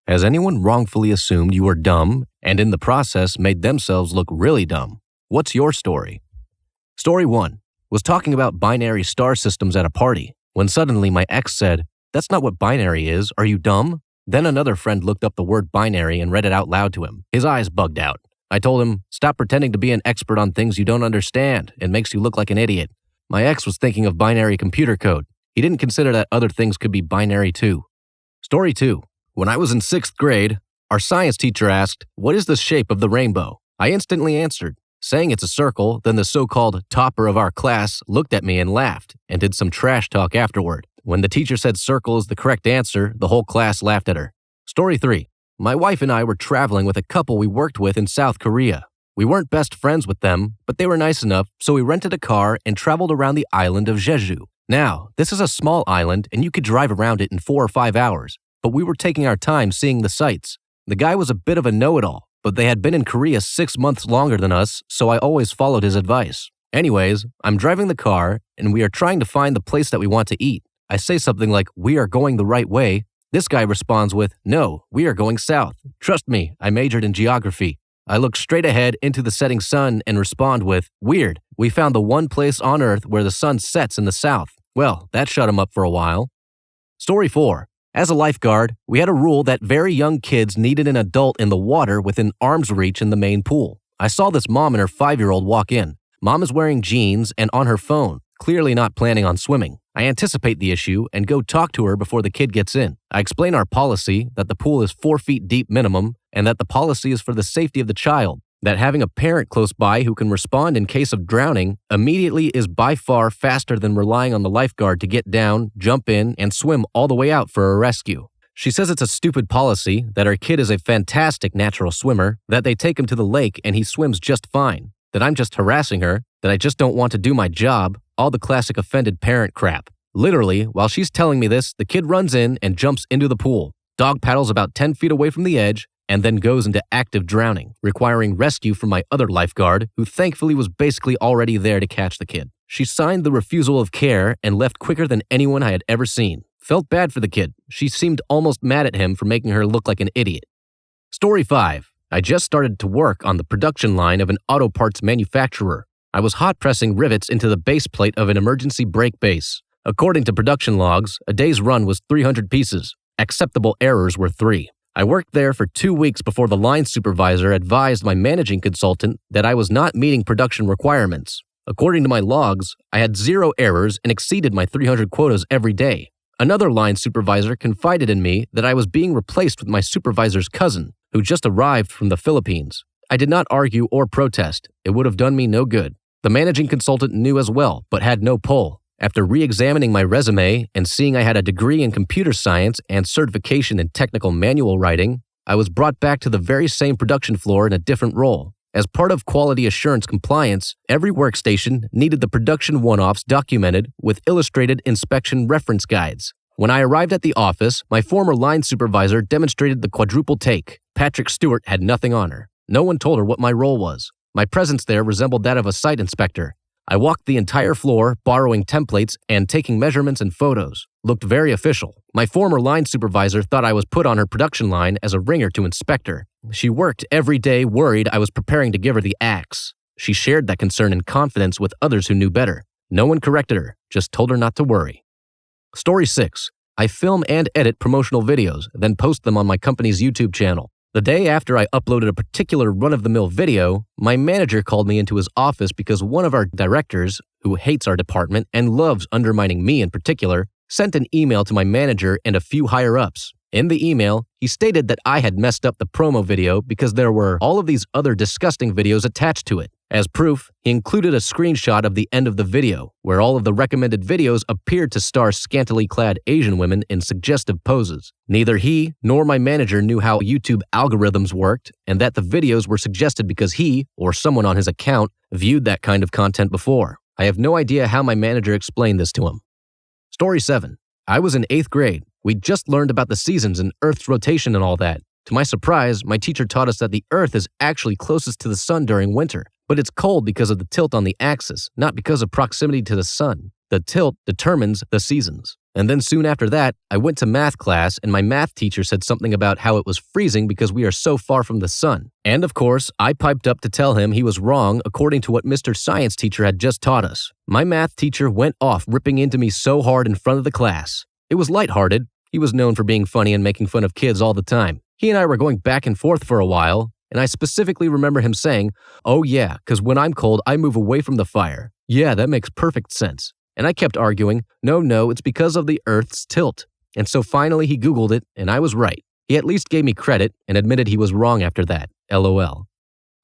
Has anyone wrongfully assumed you were dumb and in the process made themselves look really dumb? What's your story? Story 1. Was talking about binary star systems at a party when suddenly my ex said, "That's not what binary is, are you dumb?" Then another friend looked up the word binary and read it out loud to him. His eyes bugged out. I told him, "Stop pretending to be an expert on things you don't understand. It makes you look like an idiot." My ex was thinking of binary computer code. He didn't consider that other things could be binary too. Story 2. When I was in 6th grade, our science teacher asked, "What is the shape of the rainbow?" I instantly answered, saying it's a circle. Then the so-called topper of our class looked at me and laughed and did some trash talk afterward. When the teacher said circle is the correct answer, the whole class laughed at her. Story 3. My wife and I were traveling with a couple we worked with in South Korea. We weren't best friends with them, but they were nice enough, so we rented a car and traveled around the island of Jeju. Now, this is a small island and you could drive around it in 4 or 5 hours, but we were taking our time seeing the sights. The guy was a bit of a know-it-all, but they had been in Korea 6 months longer than us, so I always followed his advice. Anyways, I'm driving the car and we are trying to find the place that we want to eat. I say something like, "We are going the right way." This guy responds with, "No, we are going south. Trust me, I majored in geography." I look straight ahead into the setting sun and respond with, "Weird, we found the one place on Earth where the sun sets in the south." Well, that shut him up for a while. Story 4. As a lifeguard, we had a rule that very young kids needed an adult in the water within arm's reach in the main pool. I saw this mom and her 5-year-old walk in. Mom is wearing jeans and on her phone, clearly not planning on swimming. I anticipate the issue and go talk to her before the kid gets in. I explain our policy, that the pool is 4 feet deep minimum, and that the policy is for the safety of the child, that having a parent close by who can respond in case of drowning immediately is by far faster than relying on the lifeguard to get down, jump in, and swim all the way out for a rescue. She says it's a stupid policy, that our kid is a fantastic natural swimmer, that they take him to the lake and he swims just fine, that I'm just harassing her, that I just don't want to do my job, all the classic offended parent crap. Literally, while she's telling me this, the kid runs in and jumps into the pool, dog paddles about 10 feet away from the edge, and then goes into active drowning, requiring rescue from my other lifeguard, who thankfully was basically already there to catch the kid. She signed the refusal of care and left quicker than anyone I had ever seen. Felt bad for the kid. She seemed almost mad at him for making her look like an idiot. Story 5. I just started to work on the production line of an auto parts manufacturer. I was hot pressing rivets into the base plate of an emergency brake base. According to production logs, a day's run was 300 pieces. Acceptable errors were 3. I worked there for 2 weeks before the line supervisor advised my managing consultant that I was not meeting production requirements. According to my logs, I had 0 errors and exceeded my 300 quotas every day. Another line supervisor confided in me that I was being replaced with my supervisor's cousin, who just arrived from the Philippines. I did not argue or protest. It would have done me no good. The managing consultant knew as well, but had no pull. After re-examining my resume and seeing I had a degree in computer science and certification in technical manual writing, I was brought back to the very same production floor in a different role. As part of quality assurance compliance, every workstation needed the production one-offs documented with illustrated inspection reference guides. When I arrived at the office, my former line supervisor demonstrated the quadruple take. Patrick Stewart had nothing on her. No one told her what my role was. My presence there resembled that of a site inspector. I walked the entire floor, borrowing templates and taking measurements and photos. Looked very official. My former line supervisor thought I was put on her production line as a ringer to inspect her. She worked every day worried I was preparing to give her the axe. She shared that concern in confidence with others who knew better. No one corrected her, just told her not to worry. Story 6. I film and edit promotional videos, then post them on my company's YouTube channel. The day after I uploaded a particular run-of-the-mill video, my manager called me into his office because one of our directors, who hates our department and loves undermining me in particular, sent an email to my manager and a few higher-ups. In the email, he stated that I had messed up the promo video because there were all of these other disgusting videos attached to it. As proof, he included a screenshot of the end of the video, where all of the recommended videos appeared to star scantily clad Asian women in suggestive poses. Neither he nor my manager knew how YouTube algorithms worked, and that the videos were suggested because he, or someone on his account, viewed that kind of content before. I have no idea how my manager explained this to him. Story 7. I was in 8th grade. We'd just learned about the seasons and Earth's rotation and all that. To my surprise, my teacher taught us that the Earth is actually closest to the sun during winter, but it's cold because of the tilt on the axis, not because of proximity to the sun. The tilt determines the seasons. And then soon after that, I went to math class and my math teacher said something about how it was freezing because we are so far from the sun. And of course, I piped up to tell him he was wrong according to what Mr. Science teacher had just taught us. My math teacher went off ripping into me so hard in front of the class. It was lighthearted. He was known for being funny and making fun of kids all the time. He and I were going back and forth for a while, and I specifically remember him saying, "Oh yeah, because when I'm cold, I move away from the fire. Yeah, that makes perfect sense." And I kept arguing, no, it's because of the Earth's tilt. And so finally he Googled it, and I was right. He at least gave me credit and admitted he was wrong after that. LOL.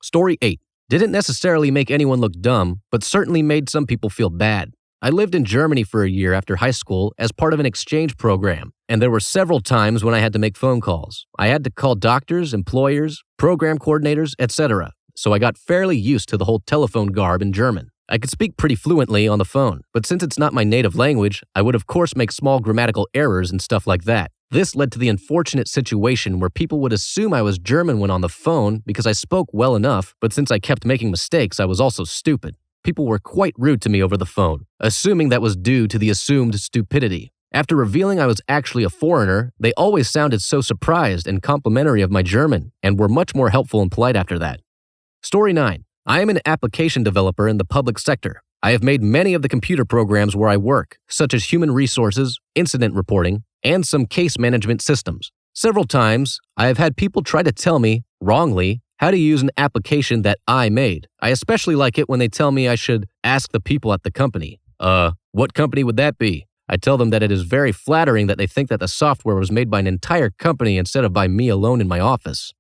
Story 8. Didn't necessarily make anyone look dumb, but certainly made some people feel bad. I lived in Germany for a year after high school as part of an exchange program, and there were several times when I had to make phone calls. I had to call doctors, employers, program coordinators, etc. So I got fairly used to the whole telephone garb in German. I could speak pretty fluently on the phone, but since it's not my native language, I would of course make small grammatical errors and stuff like that. This led to the unfortunate situation where people would assume I was German when on the phone because I spoke well enough, but since I kept making mistakes, I was also stupid. People were quite rude to me over the phone, assuming that was due to the assumed stupidity. After revealing I was actually a foreigner, they always sounded so surprised and complimentary of my German, and were much more helpful and polite after that. Story 9. I am an application developer in the public sector. I have made many of the computer programs where I work, such as human resources, incident reporting, and some case management systems. Several times, I have had people try to tell me, wrongly, how to use an application that I made. I especially like it when they tell me I should ask the people at the company. What company would that be? I tell them that it is very flattering that they think that the software was made by an entire company instead of by me alone in my office.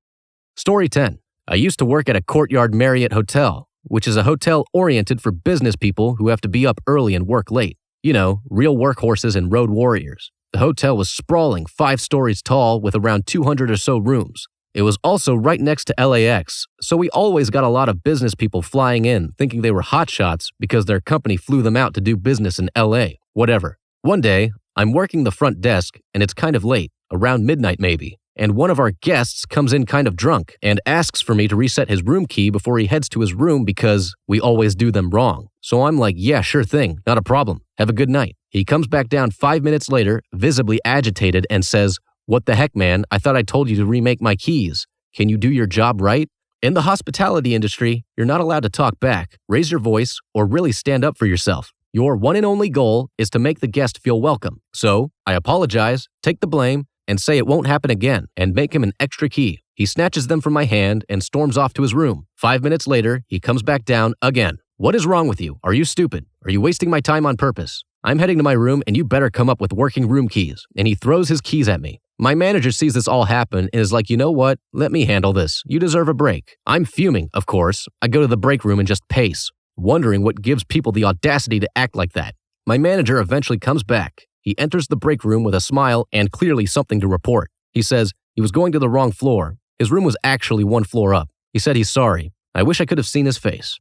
Story 10. I used to work at a Courtyard Marriott hotel, which is a hotel oriented for business people who have to be up early and work late. You know, real workhorses and road warriors. The hotel was sprawling 5 stories tall with around 200 or so rooms. It was also right next to LAX, so we always got a lot of business people flying in thinking they were hotshots because their company flew them out to do business in LA. Whatever. One day, I'm working the front desk and it's kind of late, around midnight maybe. And one of our guests comes in kind of drunk and asks for me to reset his room key before he heads to his room because we always do them wrong. So I'm like, yeah, sure thing, not a problem. Have a good night. He comes back down 5 minutes later, visibly agitated, and says, "What the heck, man? I thought I told you to remake my keys. Can you do your job right?" In the hospitality industry, you're not allowed to talk back, raise your voice, or really stand up for yourself. Your one and only goal is to make the guest feel welcome. So I apologize, take the blame, and say it won't happen again, and make him an extra key. He snatches them from my hand and storms off to his room. 5 minutes later, he comes back down again. "What is wrong with you? Are you stupid? Are you wasting my time on purpose? I'm heading to my room and you better come up with working room keys." And he throws his keys at me. My manager sees this all happen and is like, "You know what? Let me handle this. You deserve a break." I'm fuming, of course. I go to the break room and just pace, wondering what gives people the audacity to act like that. My manager eventually comes back. He enters the break room with a smile and clearly something to report. He says he was going to the wrong floor. His room was actually 1 floor up. He said he's sorry. I wish I could have seen his face.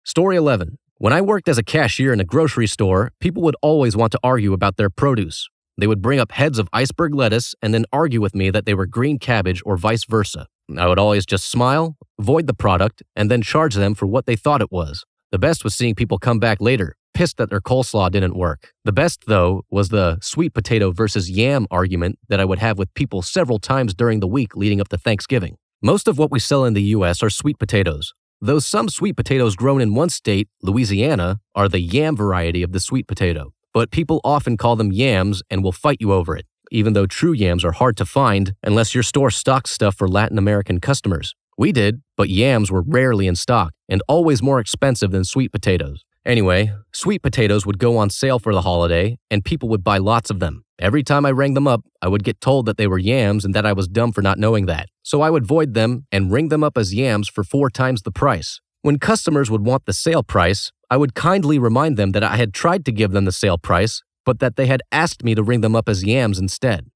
Story 11. When I worked as a cashier in a grocery store, people would always want to argue about their produce. They would bring up heads of iceberg lettuce and then argue with me that they were green cabbage or vice versa. I would always just smile, void the product, and then charge them for what they thought it was. The best was seeing people come back later, pissed that their coleslaw didn't work. The best, though, was the sweet potato versus yam argument that I would have with people several times during the week leading up to Thanksgiving. Most of what we sell in the U.S. are sweet potatoes. Though some sweet potatoes grown in one state, Louisiana, are the yam variety of the sweet potato. But people often call them yams and will fight you over it, even though true yams are hard to find unless your store stocks stuff for Latin American customers. We did, but yams were rarely in stock and always more expensive than sweet potatoes. Anyway, sweet potatoes would go on sale for the holiday, and people would buy lots of them. Every time I rang them up, I would get told that they were yams and that I was dumb for not knowing that. So I would void them and ring them up as yams for 4 times the price. When customers would want the sale price, I would kindly remind them that I had tried to give them the sale price, but that they had asked me to ring them up as yams instead.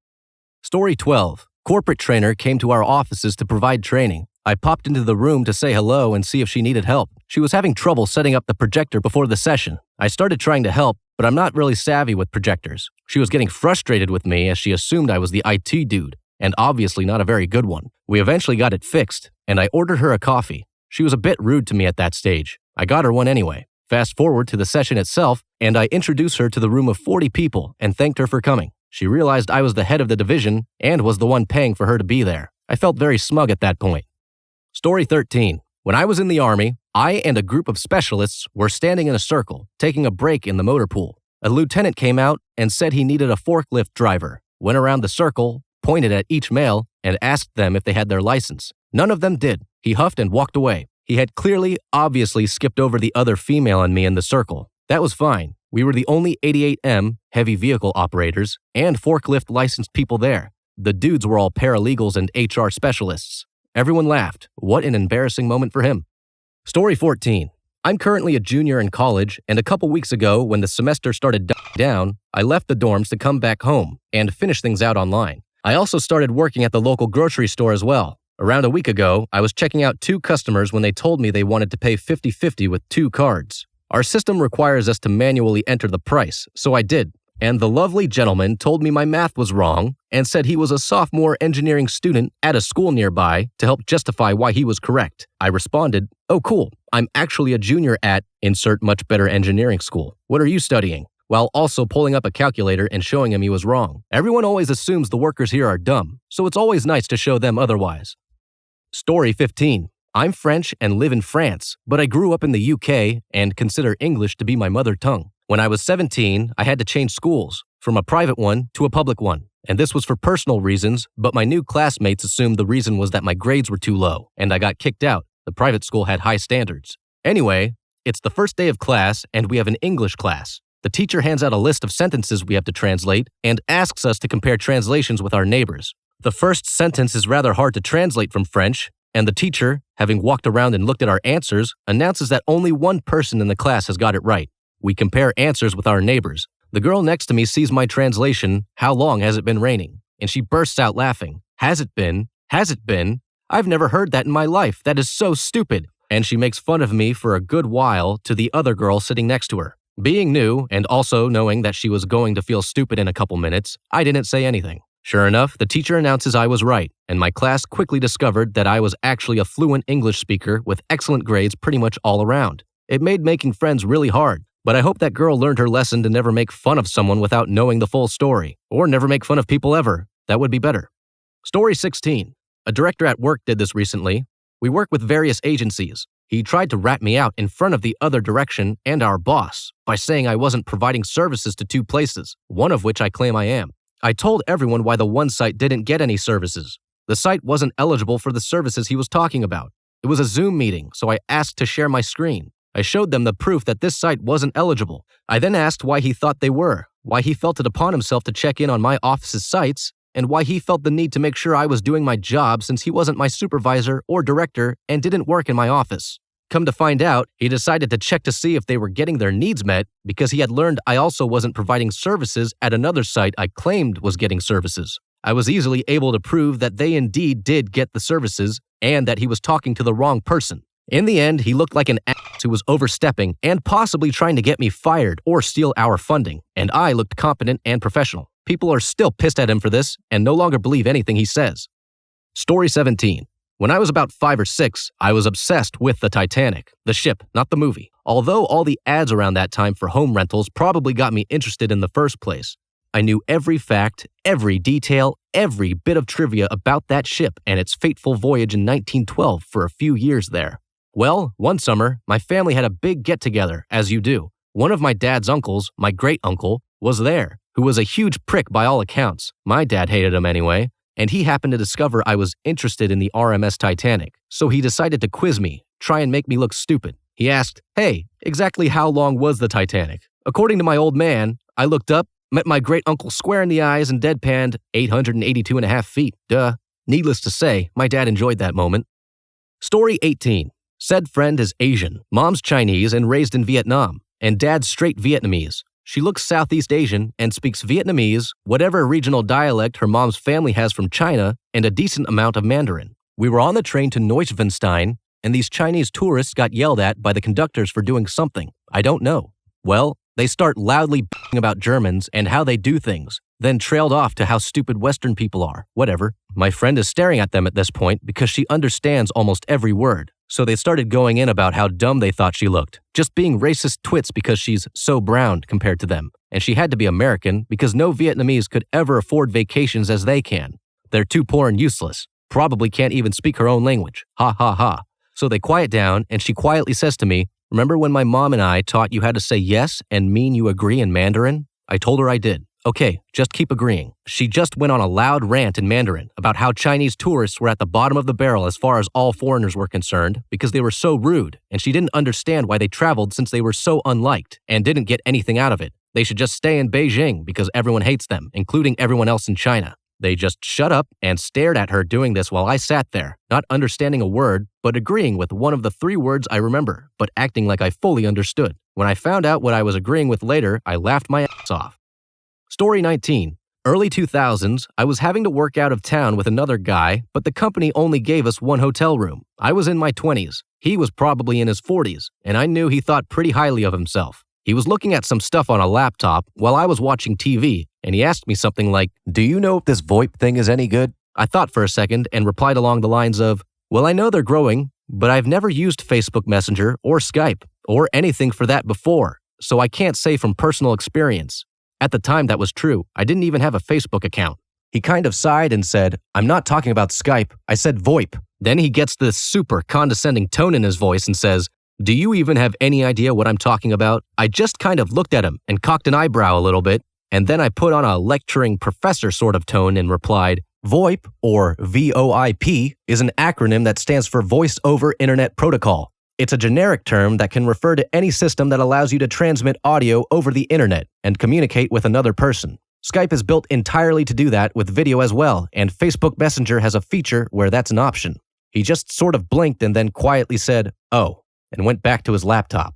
Story 12. Corporate trainer came to our offices to provide training. I popped into the room to say hello and see if she needed help. She was having trouble setting up the projector before the session. I started trying to help, but I'm not really savvy with projectors. She was getting frustrated with me as she assumed I was the IT dude, and obviously not a very good one. We eventually got it fixed, and I ordered her a coffee. She was a bit rude to me at that stage. I got her one anyway. Fast forward to the session itself, and I introduced her to the room of 40 people and thanked her for coming. She realized I was the head of the division and was the one paying for her to be there. I felt very smug at that point. Story 13. When I was in the Army, I and a group of specialists were standing in a circle, taking a break in the motor pool. A lieutenant came out and said he needed a forklift driver, went around the circle, pointed at each male, and asked them if they had their license. None of them did. He huffed and walked away. He had obviously skipped over the other female and me in the circle. That was fine. We were the only 88M, heavy vehicle operators, and forklift licensed people there. The dudes were all paralegals and HR specialists. Everyone laughed. What an embarrassing moment for him. Story 14. I'm currently a junior in college, and a couple weeks ago, when the semester started dying down, I left the dorms to come back home and finish things out online. I also started working at the local grocery store as well. Around a week ago, I was checking out 2 customers when they told me they wanted to pay 50-50 with 2 cards. Our system requires us to manually enter the price, so I did. And the lovely gentleman told me my math was wrong and said he was a sophomore engineering student at a school nearby to help justify why he was correct. I responded, "Oh cool, I'm actually a junior at insert much better engineering school. What are you studying?" While also pulling up a calculator and showing him he was wrong. Everyone always assumes the workers here are dumb, so it's always nice to show them otherwise. Story 15. I'm French and live in France, but I grew up in the UK and consider English to be my mother tongue. When I was 17, I had to change schools, from a private one to a public one. And this was for personal reasons, but my new classmates assumed the reason was that my grades were too low, and I got kicked out. The private school had high standards. Anyway, it's the first day of class, and we have an English class. The teacher hands out a list of sentences we have to translate and asks us to compare translations with our neighbors. The first sentence is rather hard to translate from French, and the teacher, having walked around and looked at our answers, announces that only one person in the class has got it right. We compare answers with our neighbors. The girl next to me sees my translation, "How long has it been raining?" and she bursts out laughing. "Has it been? Has it been? I've never heard that in my life. That is so stupid." And she makes fun of me for a good while to the other girl sitting next to her. Being new, and also knowing that she was going to feel stupid in a couple minutes, I didn't say anything. Sure enough, the teacher announces I was right, and my class quickly discovered that I was actually a fluent English speaker with excellent grades pretty much all around. It made making friends really hard, but I hope that girl learned her lesson to never make fun of someone without knowing the full story, or never make fun of people ever. That would be better. Story 16. A director at work did this recently. We work with various agencies. He tried to rat me out in front of the other direction and our boss by saying I wasn't providing services to 2 places, one of which I claim I am. I told everyone why the one site didn't get any services. The site wasn't eligible for the services he was talking about. It was a Zoom meeting, so I asked to share my screen. I showed them the proof that this site wasn't eligible. I then asked why he thought they were, why he felt it upon himself to check in on my office's sites, and why he felt the need to make sure I was doing my job since he wasn't my supervisor or director and didn't work in my office. Come to find out, he decided to check to see if they were getting their needs met because he had learned I also wasn't providing services at another site I claimed was getting services. I was easily able to prove that they indeed did get the services and that he was talking to the wrong person. In the end, he looked like an ass who was overstepping and possibly trying to get me fired or steal our funding, and I looked competent and professional. People are still pissed at him for this and no longer believe anything he says. Story 17. When I was about 5 or 6, I was obsessed with the Titanic, the ship, not the movie. Although all the ads around that time for home rentals probably got me interested in the first place. I knew every fact, every detail, every bit of trivia about that ship and its fateful voyage in 1912 for a few years there. Well, one summer, my family had a big get-together, as you do. One of my dad's uncles, my great-uncle, was there, who was a huge prick by all accounts. My dad hated him anyway, and he happened to discover I was interested in the RMS Titanic, so he decided to quiz me, try and make me look stupid. He asked, "Hey, exactly how long was the Titanic?" According to my old man, I looked up, met my great-uncle square in the eyes and deadpanned 882.5 feet. Duh. Needless to say, my dad enjoyed that moment. Story 18. Said friend is Asian, mom's Chinese and raised in Vietnam, and dad's straight Vietnamese. She looks Southeast Asian and speaks Vietnamese, whatever regional dialect her mom's family has from China, and a decent amount of Mandarin. We were on the train to Neuschwanstein, and these Chinese tourists got yelled at by the conductors for doing something. I don't know. Well, they start loudly b***ing about Germans and how they do things, then trailed off to how stupid Western people are. Whatever. My friend is staring at them at this point because she understands almost every word. So they started going in about how dumb they thought she looked, just being racist twits because she's so brown compared to them. And she had to be American because no Vietnamese could ever afford vacations as they can. They're too poor and useless. Probably can't even speak her own language. Ha ha ha. So they quiet down and she quietly says to me, "Remember when my mom and I taught you how to say yes and mean you agree in Mandarin?" I told her I did. Okay, just keep agreeing. She just went on a loud rant in Mandarin about how Chinese tourists were at the bottom of the barrel as far as all foreigners were concerned because they were so rude, and she didn't understand why they traveled since they were so unliked and didn't get anything out of it. They should just stay in Beijing because everyone hates them, including everyone else in China. They just shut up and stared at her doing this while I sat there, not understanding a word, but agreeing with one of the 3 words I remember, but acting like I fully understood. When I found out what I was agreeing with later, I laughed my ass off. Story 19. Early 2000s, I was having to work out of town with another guy, but the company only gave us 1 hotel room. I was in my 20s. He was probably in his 40s, and I knew he thought pretty highly of himself. He was looking at some stuff on a laptop while I was watching TV, and he asked me something like, "Do you know if this VoIP thing is any good?" I thought for a second and replied along the lines of, "Well, I know they're growing, but I've never used Facebook Messenger or Skype or anything for that before, so I can't say from personal experience." At the time, that was true. I didn't even have a Facebook account. He kind of sighed and said, "I'm not talking about Skype. I said VoIP." Then he gets this super condescending tone in his voice and says, "Do you even have any idea what I'm talking about?" I just kind of looked at him and cocked an eyebrow a little bit, and then I put on a lecturing professor sort of tone and replied, "VoIP, or VoIP, is an acronym that stands for Voice over Internet Protocol. It's a generic term that can refer to any system that allows you to transmit audio over the internet and communicate with another person. Skype is built entirely to do that with video as well, and Facebook Messenger has a feature where that's an option." He just sort of blinked and then quietly said, "Oh," and went back to his laptop.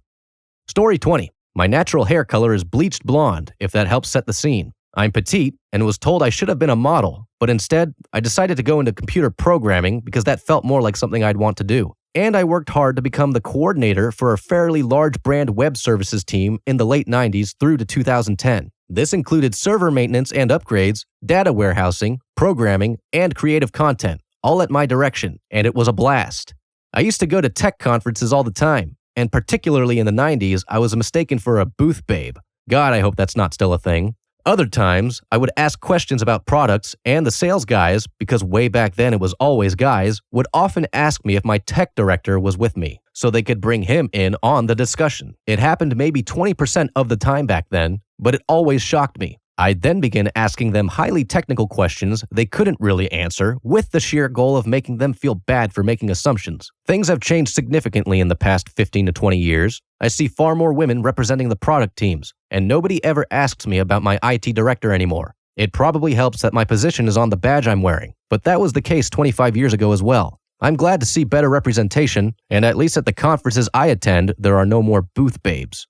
Story 20. My natural hair color is bleached blonde, if that helps set the scene. I'm petite and was told I should have been a model, but instead, I decided to go into computer programming because that felt more like something I'd want to do. And I worked hard to become the coordinator for a fairly large brand web services team in the late 90s through to 2010. This included server maintenance and upgrades, data warehousing, programming, and creative content, all at my direction, and it was a blast. I used to go to tech conferences all the time, and particularly in the 90s, I was mistaken for a booth babe. God, I hope that's not still a thing. Other times, I would ask questions about products, and the sales guys, because way back then it was always guys, would often ask me if my tech director was with me, so they could bring him in on the discussion. It happened maybe 20% of the time back then, but it always shocked me. I'd then begin asking them highly technical questions they couldn't really answer, with the sheer goal of making them feel bad for making assumptions. Things have changed significantly in the past 15 to 20 years. I see far more women representing the product teams, and nobody ever asks me about my IT director anymore. It probably helps that my position is on the badge I'm wearing, but that was the case 25 years ago as well. I'm glad to see better representation, and at least at the conferences I attend, there are no more booth babes.